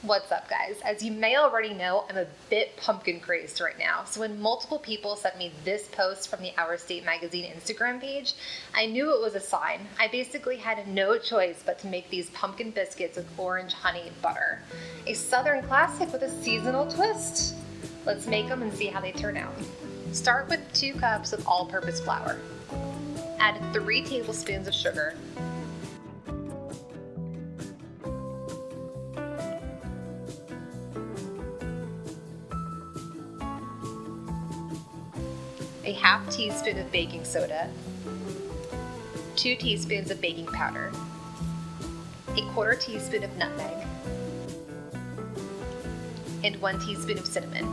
What's up, guys? As you may already know, I'm a bit pumpkin crazed right now. So when multiple people sent me this post from the Our State Magazine Instagram page, I knew it was a sign. I basically had no choice but to make these pumpkin biscuits with orange honey butter. A Southern classic with a seasonal twist. Let's make them and see how they turn out. Start with 2 cups of all-purpose flour. Add 3 tablespoons of sugar, a half teaspoon of baking soda, 2 teaspoons of baking powder, a 1/4 teaspoon of nutmeg, and 1 teaspoon of cinnamon.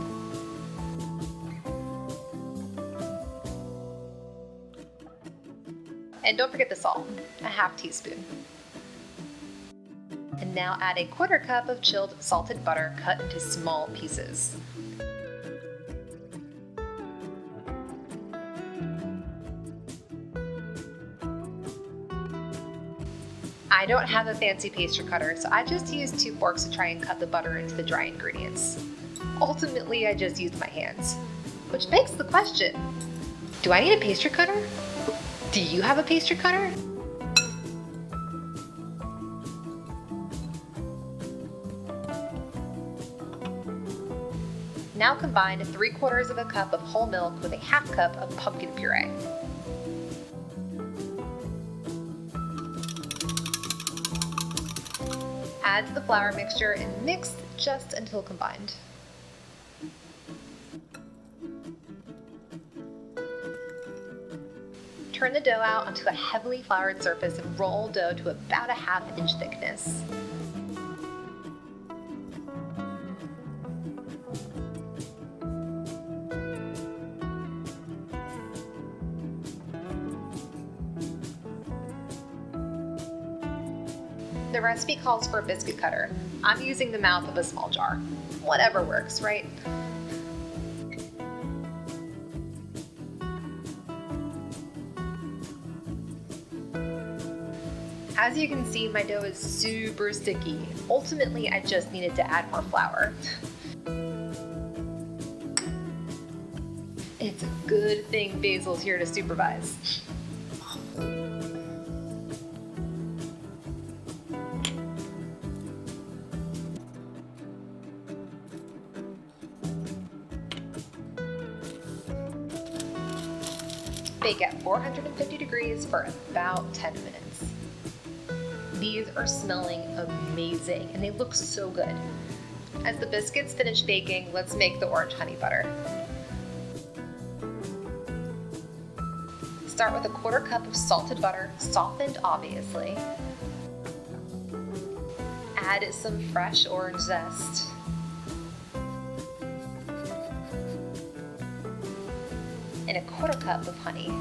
And don't forget the salt, a half teaspoon. And now add a 1/4 cup of chilled salted butter cut into small pieces. I don't have a fancy pastry cutter, so I just used 2 forks to try and cut the butter into the dry ingredients. Ultimately, I just used my hands. Which begs the question, do I need a pastry cutter? Do you have a pastry cutter? Now combine 3/4 of a cup of whole milk with a half cup of pumpkin puree. Add the flour mixture and mix just until combined. Turn the dough out onto a heavily floured surface and roll dough to about a 1/2 inch thickness. The recipe calls for a biscuit cutter. I'm using the mouth of a small jar. Whatever works, right? As you can see, my dough is super sticky. Ultimately, I just needed to add more flour. It's a good thing Basil's here to supervise. Bake at 450 degrees for about 10 minutes. These are smelling amazing and they look so good. As the biscuits finish baking, let's make the orange honey butter. Start with a 1/4 cup of salted butter, softened obviously. Add some fresh orange zest. And a 1/4 cup of honey.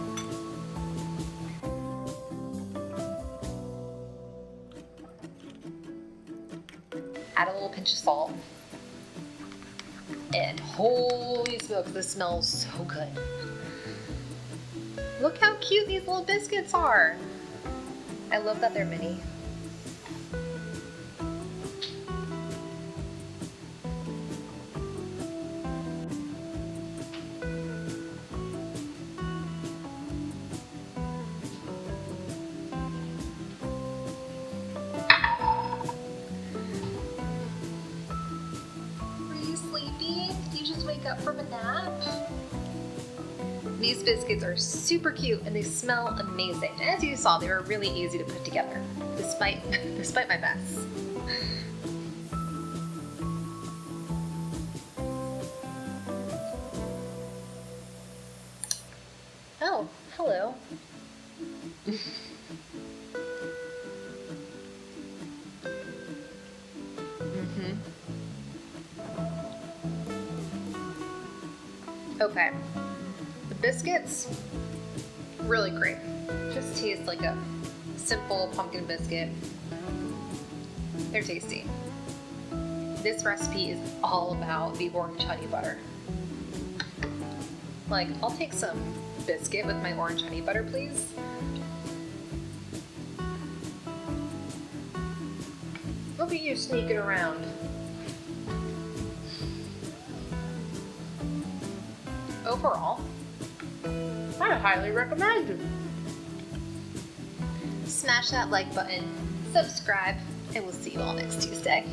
Add a little pinch of salt. And holy smokes, this smells so good. Look how cute these little biscuits are. I love that they're mini. Sleepy? Did you just wake up from a nap? These biscuits are super cute and they smell amazing. As you saw, they were really easy to put together, despite my mess. Oh, hello. Okay, the biscuits, really great. Just taste like a simple pumpkin biscuit. They're tasty. This recipe is all about the orange honey butter. Like, I'll take some biscuit with my orange honey butter, please. Look at you sneaking around. overall. I highly recommend it. Smash that like button, subscribe, and we'll see you all next Tuesday.